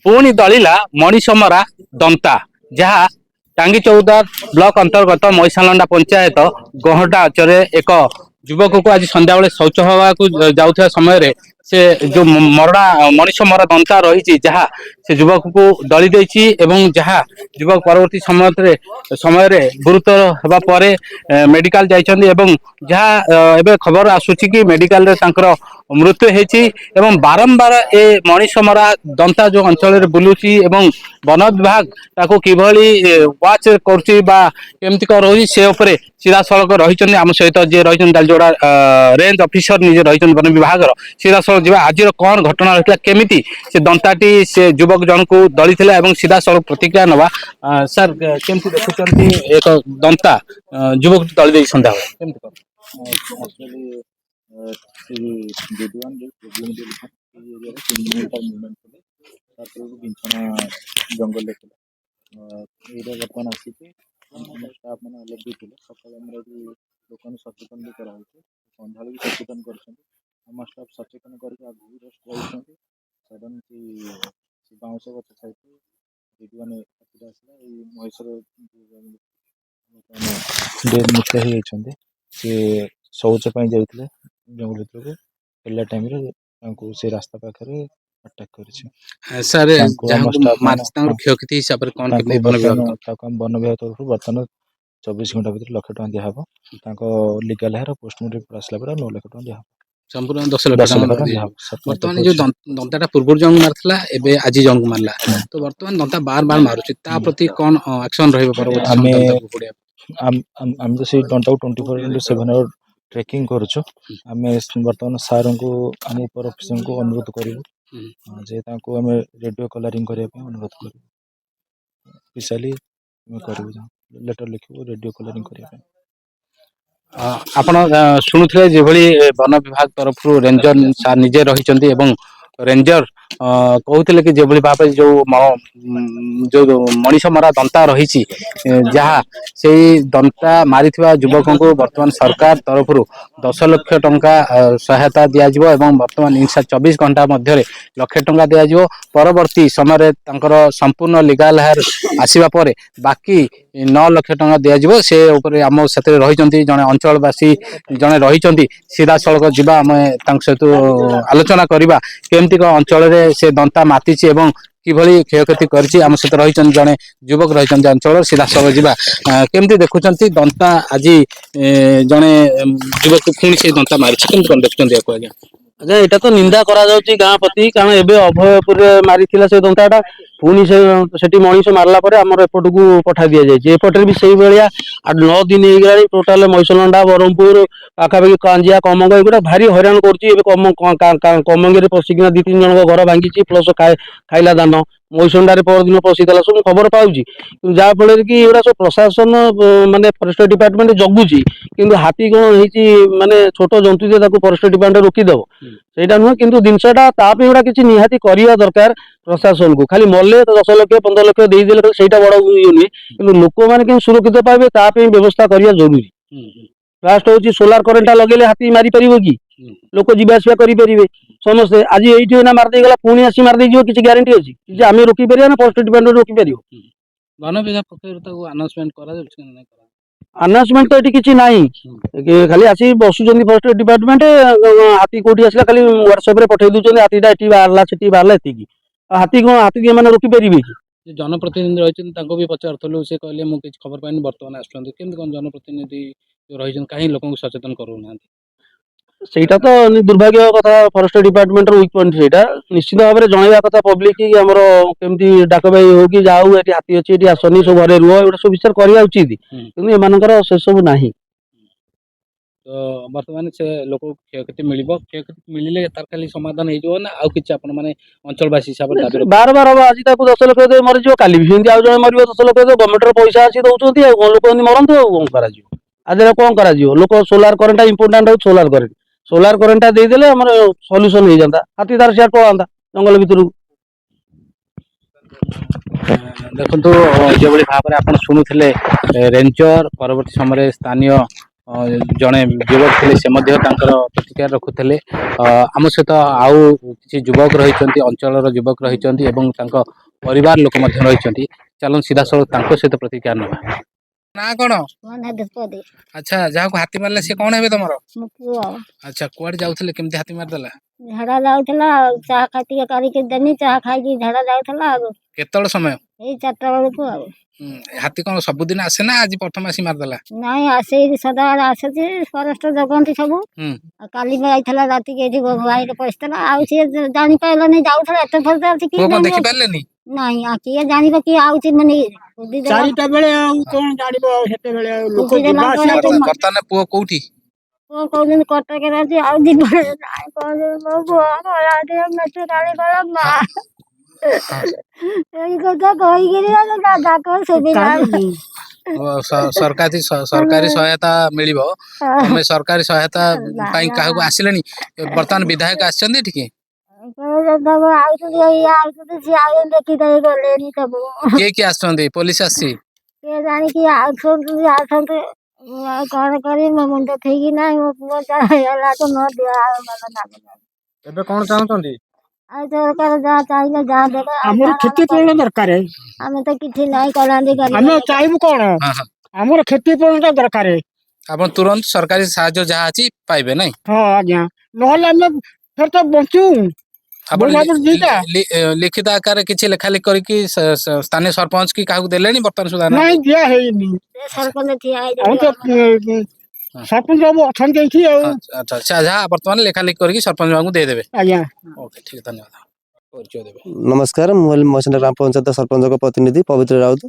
पुणी दलिला मणिसमरा दंता जहाँ टांगी चौदार ब्लॉक अंतर्गत मैसालंडा पंचायत गहटा अंचल एक युवक को आज संध्या बेले शौच हवा जाऊा समय से जो मरड़ा मनीष मरा दंता रही जहाँ से युवक को दली देछि एवं जहाँ युवक परवर्ती समय गुरुतर होगा पर मेडिकल जाइछन्ति एवं जहाँ एबे खबर आसुछि कि मेडिकल रे तांकर मृत्यु होती एवं बारंबार ए मनीष मरा दंता जो अंचल बुलूची एवं वन विभाग ताको किभली वाच करमती कौन रही से उपरे सीधा सड़क रही आम सहित जी रही दालजोड़ा रेंज ऑफिसर निजे रही वन विभाग सीधा सड़क जा आज कौन घटना रही केमिति से दंताटी से युवक जन को दली सीधा सड़क प्रतिक्रिया नवा सर केमती देखुं एक दंता युवक दली सन्ध्या जंगल बर्तमान आसिक स्टाफ मैंने अलग भी थे सकाल लोक सचेतन भी कराई सन्ध्या भी सचेतन कर स्टाफ सचेतन करके सडन बाउंश गच खाई मैंने आसला महेश्वर मुक्त हो शौचपाई जाते जंगल भर फेरला टाइम से रास्ता पाखे अटैक कर सर क्षति हिसाब से कौन वन विभाग तरफ बर्तमान 24 घंटा भर 1 लाख टका दिहब लिगल है पोस्टमार्टम आसला 9 लाख टका दिहब संपूर्ण 10 लाख बर्तमान जो दंता पूर्व जंग मारला एबे आज जंग मारला तो बर्तमान दंता बार बार मारुछि ता प्रति कौन एक्शन रहइबो परवर्ती हम तो से दंता 24/7 आवर ट्रेकिंग करूछु आमे बर्तमान सार को हम ऊपर ऑफिसर को अनुरोध करिवु जे ताको हम रेडियो कलरिंग करिया पे अनुरोध करिवु स्पेशली हम करिवु लेटर लिखिवु रेडियो कलरिंग करिया पे आपण शुणुथिले जेभली वन विभाग तरफ रेंजर सार निजे रही रेंजर कहते कि जेभली भाव जो मनीष मरा दंता रही जहाँ से दंता मारी युवक को बर्तमान सरकार तरफ 10 लाख टंका सहायता दिज्व बर्तमान 24 घंटा मध्य लक्षे टंका दिज्व परवर्ती समय संपूर्ण लिगाल हायर आसवा पर बाकी 9 लाख टंका दिज्व से आम साथ रही जड़े अंचलवासी जड़े रही सीधा सड़क जा आम सहित आलोचना करवा केमती अंचल से दंता माति किभली क्षयक्षति करछि आम सहित रही जड़े युवक रही अंचल सीधा सड़क जा केमती देखुं दंता आज जड़े युवक पुणी से दंता मारी कौन देखुं आज्ञा आज्ञा यहाँ तो निंदा करा गाँ प्रति कारण एवं अभयपुर मारी से दंताटा पुणी से मनीष मारला आमर एपट को पठा दि जाए एपटे भी से भाया 9 दिन हो टोटाल मैसलंडा ब्रह्मपुर पाखापाखि कांजिया कमंग एगुड़ा भारी हैरान करमंगे पशिकिना 2-3 जन घर भांगी प्लस खाइला दान मैसलंडा परदिन पशिला सब खबर पाऊँगी जहाँफल कि एगुड़ा सब प्रशासन माने फरेस्ट डिपार्टमेंट जगुची कि हाथी कौन हो माने छोट जंतु फरेस्ट डिपार्टमेंट रोकीदेव सेटा नुह कि जिनसा गुड़ा किसी निहाती करवा दरकार प्रशासन को खाली मल्ले 10 लाख 15 लाख देदेले सेटा बड़ ये नुहे कि लोक मैंने सुरक्षित पाइबे ताप व्यवस्था करवा जरूरी फास्ट हूँ सोलार करेन्टा लगे हाथी मारी पार कि लोक जावासवा करेंगे समस्ते आज ये मारदेगला पुणी आसी मारदे किसी ग्यारंटी अच्छी आम रोकी पार ना फरेस्ट डिपार्टमेंट रोकी वन विभाग अनाउंसमेंट अनाउंसमेंट तो ये किसी ना खाली आसी बसुँच फरेस्ट डिपार्टमेंट हाथी कौटी आसला खाली व्हाट्सएप पठे दूसरे हाथीटा ये बाहर से बाहर एति हाथी कौन हाथी मैंने रोकी पारे कि जनप्रतिनिधि रही भी पचारूँ से कहले मुझे खबर पाइनि बर्तमान आसुँच कौन जनप्रतिनिधि रही कहीं लोक सचेतन करूना सेटा तो दुर्भाग्य कथा फरेस्ट डिपार्टमेंट वीक पॉइंट सेटा निश्चित भाव में जनवा कथा पब्लिक कि आमर केमती डाक भाई हो कि जाऊ ये हाथी अच्छी ये आसनी सब घरे रुह एगुड़ा सब विचार करवा उचित कि एम से सब ना तो बर्तमान से लोक क्षयक्षति मिल क्षयक्षति मिले तार खाली समाधान हो ना आउ कि मैंने अंचलवासी हिसाब से बार बार हम आज 10 लाख दे मरीज काली भी आउ जन मर 10 लाख दे गवर्नमेंट पैसा आसी दौरान लोक मरतु कौन कर आज कौन कर लोक सोलार करेन्टा इंपोर्टाट हो सोलार करेन्टा देदेले आमर सल्यूशन हो जाता हाथी तार सियार पलांता जंगल भितर देखो जो भाव में आप शुणुले रेंजर परवर्ती समय स्थानीय जड़े युवक थे से प्रतिक्रिया रखुले ଆମ ସହିତ ଆଉ କିଛି ଯୁବକ ରହିଛନ୍ତି, ଅଞ୍ଚଳର ଯୁବକ ରହିଛନ୍ତି ଏବଂ ତାଙ୍କ ପରିବାର ଲୋକ ମଧ୍ୟ ରହିଛନ୍ତି। ଚାଲନ୍ତୁ ସିଧାସଳଖ ତାଙ୍କ ସହିତ ପ୍ରତିକ୍ରିୟା ନେବା। ନା କଣ? ଆଚ୍ଛା, ଯାହାକୁ ହାତୀ ମାରିଲା ସେ କଣ ହେବେ ତମର? ଆଚ୍ଛା, କୁଆଡେ ଯାଉଥିଲେ, କେମିତି ହାତୀ ମାରିଦେଲା? ଝାଡା ଯାଉଥିଲା ଆଉ ଚାହା ଟିକେ କରିକି ଦେନି, ଚାହା ଖାଇକି ଝାଡା ଯାଉଥିଲା ଆଉ। କେତେବେଳେ ସମୟ? ଏଇ 4ଟା ବେଳକୁ ଆଉ। ହାତୀ କଣ ସବୁଦିନ ଆସେ ନା ଆଜି ପ୍ରଥମ ଆସି ମାରିଦେଲା? ନାଇଁ ଆସେ, ସଦାବେଳେ ଆସୁଛି, ଫରେଷ୍ଟ ଜଗନ୍ତି ସବୁ। ଆଉ କାଲି ବି ଯାଇଥିଲା ରାତିକି, ଏଠି ବାଇରେ ପଶିଥିଲା, ଆଉ ସିଏ ଜାଣିପାରିଲାନି, ଯାଉଥିଲା ଏତେ ଥର ଯାଉଛି କି ଦେଖି ପାରିଲେନି? ନାଇଁ, କିଏ ଜାଣିବ କିଏ ଆଉଛି ମାନେ 4ଟା ବେଳେ ଆଉ କଣ ଜାଣିବ, ଆଉ ସେତେବେଳେ ଆଉ ଲୋକ ଯିବା ଆସିବା ବର୍ତ୍ତମାନ ପୁଅ କୋଉଠି? ପୁଅ କହୁଛନ୍ତି କଟକରେ ଅଛି, ଆଉ ଯିବରେ ନାଇଁ କହୁଛନ୍ତି ମୋ ପୁଅ ଗଲା ଟିକେ ମେଚୁରାଳି ଗଲା ମା। ଏଇ କଥା କହିକିରି ଦାଦା କଣ ସୁବିଧା। ସରକାରୀ ସହାୟତା ମିଳିବ, ତମେ ସରକାରୀ ସହାୟତା ପାଇଁ କାହାକୁ ଆସିଲେଣି? ବର୍ତ୍ତମାନ ବିଧାୟକ ଆସିଛନ୍ତି ଏଠିକି? ଆଉଛନ୍ତି, ସିଏ ଆଉ ଦେଖିଦେଇ ଗଲେଣି ସବୁ। କିଏ କିଏ ଆସୁଛନ୍ତି? ପୋଲିସ ଆସିଛି? କିଏ ଜାଣିକି ଆସନ୍ତୁ। ମୁଁ ଆଉ କଣ କରିବି, ମୋ ମୁଣ୍ଡ ଠିକ ନାହିଁ, ମୋ ପୁଅ ହେଇଗଲାକୁ ନ ଦିଆ ଏବେ କଣ ଚାହୁଁଛନ୍ତି? ଆଉ ସରକାର ଯାହା ଚାହିଁଲେ ଯାହା ଦେବେ। ଆମର କ୍ଷତିପୂରଣ ଦରକାର। ଆମେ ତ କିଛି ନାହିଁ କଲାନ୍ତି। ଆମେ ଚାହିଁବୁ କଣ, ଆମର କ୍ଷତିପୂରଣ ଦରକାର। ଆପଣ ତୁରନ୍ତ ସରକାରୀ ସାହାଯ୍ୟ ଯାହା ଅଛି ପାଇବେ, ନାଇଁ? ହଁ ଆଜ୍ଞା, ନହେଲେ ଆମେ ଫେର ତ ବଞ୍ଚୁ। ଆପଣ ଲିଖିତ ଆକାରରେ କିଛି ଲେଖା ଲେଖି କରିକି ସ୍ଥାନୀୟ ସରପଞ୍ଚ କି କାହାକୁ ଦେଲେଣି ବର୍ତ୍ତମାନ ସୁଦ୍ଧା? ନାଇଁ, ଦିଆ ହେଇନି। ସରପଞ୍ଚ ଠିଆ ସରପଞ୍ଚ ବାବୁ ଅଛନ୍ତି ଏଇଠି ଆଉ। ଆଚ୍ଛା, ଯାହା ବର୍ତ୍ତମାନ ଲେଖା ଲେଖି କରିକି ସରପଞ୍ଚ ବାବୁଙ୍କୁ ଦେଇଦେବେ। ଆଜ୍ଞା, ଓକେ, ଠିକ, ଧନ୍ୟବାଦ। ନମସ୍କାର, ମୁଁ ମହେଶନା ଗ୍ରାମ ପଞ୍ଚାୟତ ସରପଞ୍ଚଙ୍କ ପ୍ରତିନିଧି ପବିତ୍ର ରାଉତ।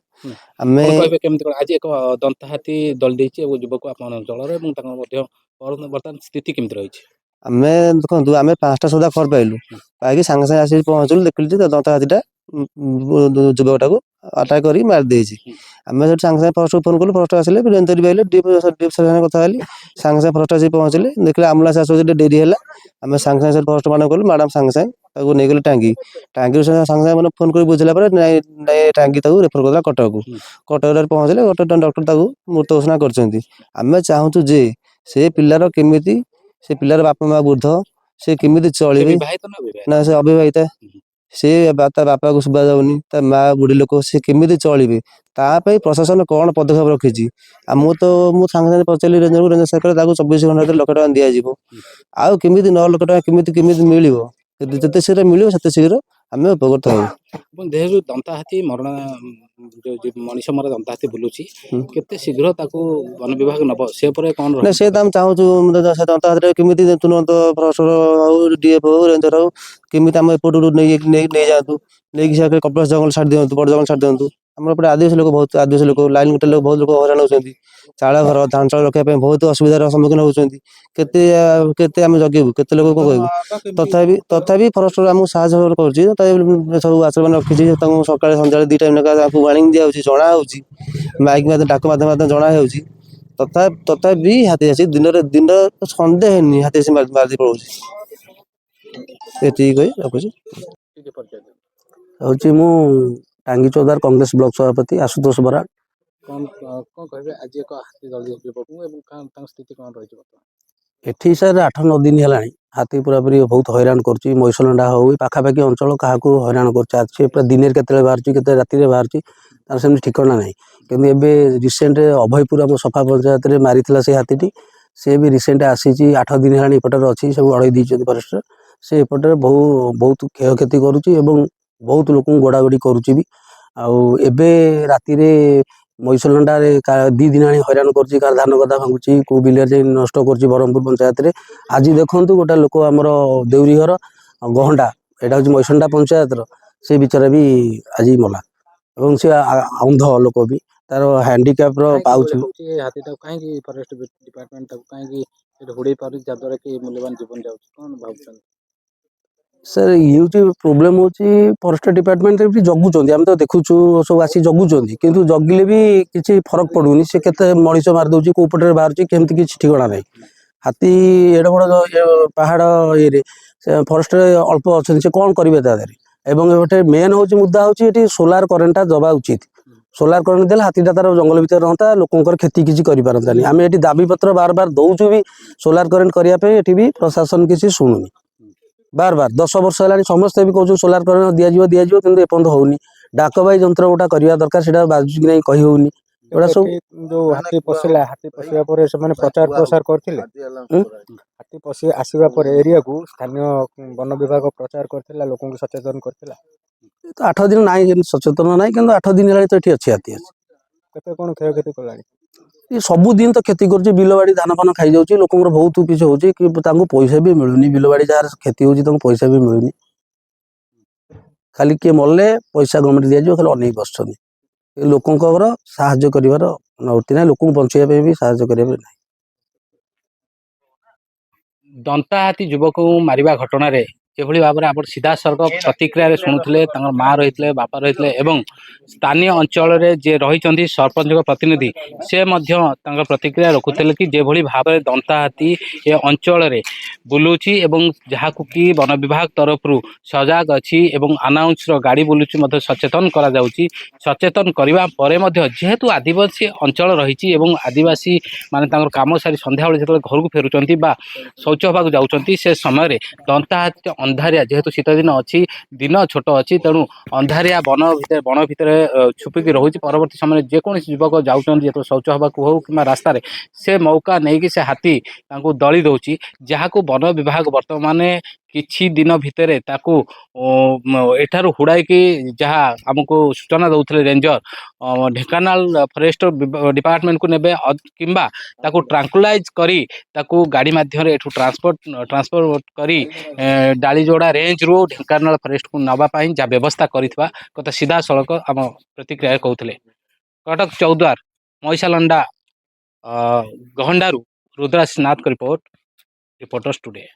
ଆମେ କହିବେ କେମିତି କଣ ଆଜି ଏକ ଦନ୍ତା ହାତୀ ଦଳି ଦେଇଛି ଏବଂ ଯୁବକ ଆପଣ ଅଞ୍ଚଳରେ ଏବଂ ତାଙ୍କର ମଧ୍ୟ ବର୍ତ୍ତମାନ ସ୍ଥିତି କେମିତି ରହିଛି? ଆମେ ଦେଖନ୍ତୁ, ଆମେ 5ଟା ସୁଦ୍ଧା ଖବର ପାଇଲୁ, ପାଇକି ସାଙ୍ଗେ ସାଙ୍ଗେ ଆସିକି ପହଞ୍ଚିଲୁ, ଦେଖିଲୁ ଯେ ଦନ୍ତା ହାତୀଟା ଯୁବକଟାକୁ ଆଟାକ୍ କରି ମାରି ଦେଇଛି। ଆମେ ସେଠି ସାଙ୍ଗେ ସାଙ୍ଗେ ଫରେଷ୍ଟକୁ ଫୋନ କଲୁ, ଫରେଷ୍ଟ ଆସିଲେ, ରେଞ୍ଜର ବି ଆଇଲେ, ଡିପ୍ ସାଙ୍ଗେ କଥା ହେଲି, ସାଙ୍ଗେ ସାଙ୍ଗେ ଫରେଷ୍ଟ ଆସିକି ପହଞ୍ଚିଲେ, ଦେଖିଲେ ଆମ୍ବୁଲାନ୍ସ ଆସିବାକୁ ଟିକେ ଡେରି ହେଲା। ଆମେ ସାଙ୍ଗେ ସାଙ୍ଗେ ଫରେଷ୍ଟ ମାନଙ୍କୁ କଲୁ, ମ୍ୟାଡାମ ସାଙ୍ଗେ ସାଙ୍ଗେ ତାକୁ ନେଇଗଲେ ଟାଙ୍ଗିରୁ ସାଙ୍ଗେ ସାଙ୍ଗେ ମାନେ ଫୋନ କରି ବୁଝିଲା ପରେ ନାଇଁ ଟାଙ୍ଗି ତାକୁ ରେଫର କରିଦେଲା କଟକକୁ। କଟକରେ ପହଞ୍ଚିଲେ, କଟକ ଡକ୍ଟର ତାକୁ ମୃତ ଘୋଷଣା କରିଛନ୍ତି। ଆମେ ଚାହୁଁଛୁ ଯେ ସେ ପିଲାର କେମିତି, ସେ ପିଲାର ବାପା ମା ବୃଦ୍ଧ, ସେ କେମିତି ଚଳିବେ? ନା ସେ ଅବିବାହିତା, ସେ ତା ବାପାକୁ ଶୁଭା ଯାଉନି, ତା ମା ବୁଢୀ ଲୋକ, ସେ କେମିତି ଚଳିବେ? ତା ପାଇଁ ପ୍ରଶାସନ କଣ ପଦକ୍ଷେପ ରଖିଛି? ମୁଁ ସାଙ୍ଗେ ସାଙ୍ଗେ ପଚାରିଲି ରେଞ୍ଜରକୁ, ରେଞ୍ଜର ସାର୍ କହିଲେ ତାକୁ 24 ଘଣ୍ଟା ଭିତରେ ଲକ୍ଷ ଟଙ୍କା ଦିଆଯିବ। ଆଉ କେମିତି 9 ଲକ୍ଷ ଟଙ୍କା କେମିତି ମିଳିବ? ଯେତେ ଶୀଘ୍ର ମିଳିବ ସେତେ ଶୀଘ୍ର ଆମେ ଉପକୃତ ହବୁ। ଦେହରୁ ଦନ୍ତା ହାତୀ ମଣିଷ ମରା ଦନ୍ତା ହାତୀ ବୁଲୁଛି, କେତେ ଶୀଘ୍ର ତାକୁ ବନ ବିଭାଗ ନବ, ସେ ଉପରେ କଣ ନା ସେ ତ ଆମେ ଚାହୁଁଛୁ ସେ ଦନ୍ତା ହାତୀରେ କେମିତି ତୁରନ୍ତ ଫରେଷ୍ଟର ହଉ, DF ହଉ, ରେଞ୍ଜର ହଉ, କେମିତି ଆମ ଏପଟରୁ ନେଇଯାଆନ୍ତୁ, ନେଇକି ସେ କପିଳାସ ଜଙ୍ଗଲ ଛାଡି ଦିଅନ୍ତୁ, ବଡ ଜଙ୍ଗଲ ଛାଡି ଦିଅନ୍ତୁ। ଆମର ଏପଟେ ଆଦିବାସୀ ଲୋକ ଲାଇନ ଗୋଟେ ଲୋକ ବହୁତ ଲୋକ ହଇରାଣ ହଉଛନ୍ତି। ଚାଳ ଘର, ଧାନ ଚାଳ ରଖିବା ପାଇଁ ବହୁତ ଅସୁବିଧାର ସମ୍ମୁଖୀନ ହଉଛନ୍ତି। କେତେ ଆମେ ଜଗିବୁ, କେତେ ଲୋକ କଣ କହିବୁ? ତଥାପି ଫରେଷ୍ଟର ଆମକୁ ସାହାଯ୍ୟ କରୁଛି, ସବୁ ଆଶ୍ରମ ରଖିଛି, ତାଙ୍କୁ ସକାଳେ ସନ୍ଧ୍ୟାବେଳେ 2 ଟାଇମ୍ ତାଙ୍କୁ ୱାର୍ଣ୍ଣିଂ ଦିଆଯାଉଛି, ଜଣା ହଉଛି, ମାଇକ ଡାକ ମାଧ୍ୟମରେ ଜଣା ହେଉଛି। ତଥାପି ହାତୀ ଆସି ଦିନ ସନ୍ଦେହ ହେଇନି, ହାତୀ ଆସି ମାରି ପଳଉଛି। ଏତିକି କହି ରଖୁଛି। ହଉଛି ମୁଁ ଟାଙ୍ଗି ଚୌଦାର କଂଗ୍ରେସ ବ୍ଲକ ସଭାପତି ଆଶୁତୋଷ ବରା। କଣ କହିବେ ଆଜି ଏକ ହାତୀ ଦଳି ଯୁବକଙ୍କୁ ଏବଂ ତାଙ୍କ ସ୍ଥିତି କଣ ରହିଛି ବର୍ତ୍ତମାନ? ଏଠି ସାର୍ 8-9 ଦିନ ହେଲାଣି ହାତୀ ପୁରାପୁରି ବହୁତ ହଇରାଣ କରୁଛି। ମଇସଲଣ୍ଡା ହଉ, ପାଖାପାଖି ଅଞ୍ଚଳ କାହାକୁ ହଇରାଣ କରୁଛି। ସେ ପୁରା ଦିନରେ କେତେବେଳେ ବାହାରୁଛି, କେତେ ରାତିରେ ବାହାରୁଛି, ତାର ସେମିତି ଠିକଣା ନାହିଁ। କିନ୍ତୁ ଏବେ ରିସେଣ୍ଟ ଅଭୟପୁର ଆମ ସଫା ପଞ୍ଚାୟତରେ ମାରିଥିଲା ସେଇ ହାତୀଟି। ସେ ବି ରିସେଣ୍ଟ ଆସିଛି, 8 ଦିନ ହେଲାଣି ଏପଟରେ ଅଛି, ସବୁ ଅଡ଼େଇ ଦେଇଛନ୍ତି ଫରେଷ୍ଟର। ସେ ଏପଟରେ ବହୁତ କ୍ଷୟକ୍ଷତି କରୁଛି ଏବଂ ବହୁତ ଲୋକଙ୍କୁ ଗୋଡାଗୋଡି କରୁଛି ବି। ଆଉ ଏବେ ରାତିରେ ମଇସଲଣ୍ଡାରେ 2 ଦିନ ଆଣି ହଇରାଣ କରୁଛି, କାର ଧାନ ଗଦା ଭାଙ୍ଗୁଛି, କୋଉ ବିଲରେ ଯାଇ ନଷ୍ଟ କରୁଛି ବ୍ରହ୍ମପୁର ପଞ୍ଚାୟତରେ। ଆଜି ଦେଖନ୍ତୁ ଗୋଟେ ଲୋକ ଆମର ଦେଉରୀ ଘର ଗହଣ୍ଡା, ଏଇଟା ହଉଛି ମଇସଲଣ୍ଡା ପଞ୍ଚାୟତର, ସେ ବିଚାରା ବି ଆଜି ମଲା। ଏବଂ ସେ ଅନ୍ଧ ଲୋକ ବି, ତାର ହ୍ୟାଣ୍ଡିକ୍ୟାପ୍ର ପାଉଚ୍। ହାତୀଟାକୁ କାହିଁକି ଫରେଷ୍ଟ ଡିପାର୍ଟମେଣ୍ଟ ତାକୁ କାହିଁକି ହୁଡେଇ ପାରୁଛି, ଯାହାଦ୍ୱାରା କି ମୂଲ୍ୟବାନ ଜୀବନ ଯାଉଛି, କଣ ଭାବୁଛନ୍ତି? ସାର୍ ଇଏ ପ୍ରୋବ୍ଲେମ ହଉଛି ଫରେଷ୍ଟ ଡିପାର୍ଟମେଣ୍ଟ ବି ଜଗୁଛନ୍ତି, ଆମେ ତ ଦେଖୁଛୁ ସବୁ ଆସି ଜଗୁଛନ୍ତି, କିନ୍ତୁ ଜଗିଲେ ବି କିଛି ଫରକ ପଡୁନି। ସେ କେତେ ମଣିଷ ମାରି ଦଉଛି, କୋଉ ପଟରେ ବାହାରୁଛି, କେମିତି କିଛି ଠିକଣା ନାହିଁ। ହାତୀ ଏଡେ ବଡ ପାହାଡ ଇଏରେ ସେ ଫରେଷ୍ଟରେ ଅଳ୍ପ ଅଛନ୍ତି, ସେ କଣ କରିବେ ତା ଦେହରେ? ଏବଂ ଏଠି ମେନ୍ ହଉଛି ମୁଦ୍ଦା ହଉଛି ଏଠି ସୋଲାର କରେଣ୍ଟଟା ଦବା ଉଚିତ। सोलार करेन्ट देले हाथीटा तार जंगल भितर रहता लोकंर क्षति किसी करें आम ये दाबी पत्र बार बार दौचु भी सोलार करेन्ट करने ये भी प्रशासन किसी शुणुनि बार बार 10 वर्ष है समस्ते भी कहूँ सोलार करेन्ट दिज्व दिज्व कि एपर्त होनी डाकबाई जंत्र गोटा करवा दरकार से बाजू कि नहीं कही होनी एगुड़ा सब जो हाथी पशिला हाथी पशिया पर से प्रचार प्रसार करते हाथी पशि आसवा पर एरिया को स्थानीय वन विभाग प्रचार करथिला लोक सचेतन करथिला तो 8 दिन ना सचेतन ना कि 8 दिन है तो ये अच्छी हाथी अच्छे केते कोन क्षयक्षति कलानी ये सबुदिन तो क्षति कर बिलबाड़ी धान फान खाई जाऊँगी लोक बहुत किसी होची कि पैसा भी मिलूनी बिलबाड़ी जहाँ क्षति होती पैसा भी मिलूनी खाली किए मरले पैसा गवर्नमेंट दिज्व खाली अनेक बस लोकंर साहाय्य कर अनुमति ना लोक बचाई भी साहाय्य करें दंता हाथी युवक को मारिबा घटना रे जेभली भाव में आप सीधा सड़क प्रतिक्रिया शुणुले माँ रही बापा रही एवं स्थानीय अंचल जे रही सरपंच प्रतिनिधि से प्रतिक्रिया रखुते कि जेभली भाव में दंता हाथी ए अंचल रे बुलूची एवं जहाँ कि वन विभाग तरफ सजाग अच्छी अनाउंस गाड़ी बुलूची सचेतन करा जाउची सचेतन करने पर जेहेतु आदिवासी अंचल रही आदिवासी माने काम सारी संध्या बेले जो घर को फेरुंट शौच होगा जाऊँच से समय दंता हाथी अंधारिया जेहेतु शीत दिन अच्छी दिन छोट अच्छी तेणु अंधारिया बन भितर छुपिकी रोचे परवर्ती समय जेकोसी युवक जाऊँ शौच होगा हो कि रास्तार से मौका नहीं कि से हाथी दली दौची जहाँ को वन विभाग वर्तमान किछि दिन भितर ताकू एठारु हुड़ाई जहाँ आमको सूचना दौले रेंजर ढेंकानाल फरेस्ट डिपार्टमेंट को नेबे किंबा ताकू ट्रांकुलाइज करी ताकू गाड़ी माध्यम एठू ट्रांसपोर्ट करी डालीजोड़ा रेंज रू ढेंकानाल फरेस्ट को नवाई जहाँ व्यवस्था करिथबा कथा सीधा सड़क आम प्रतिक्रिया कहते कटक चौद्वार मईसालंडा गहंडारू रुद्रास नाथ रिपोर्टर्स टुडे।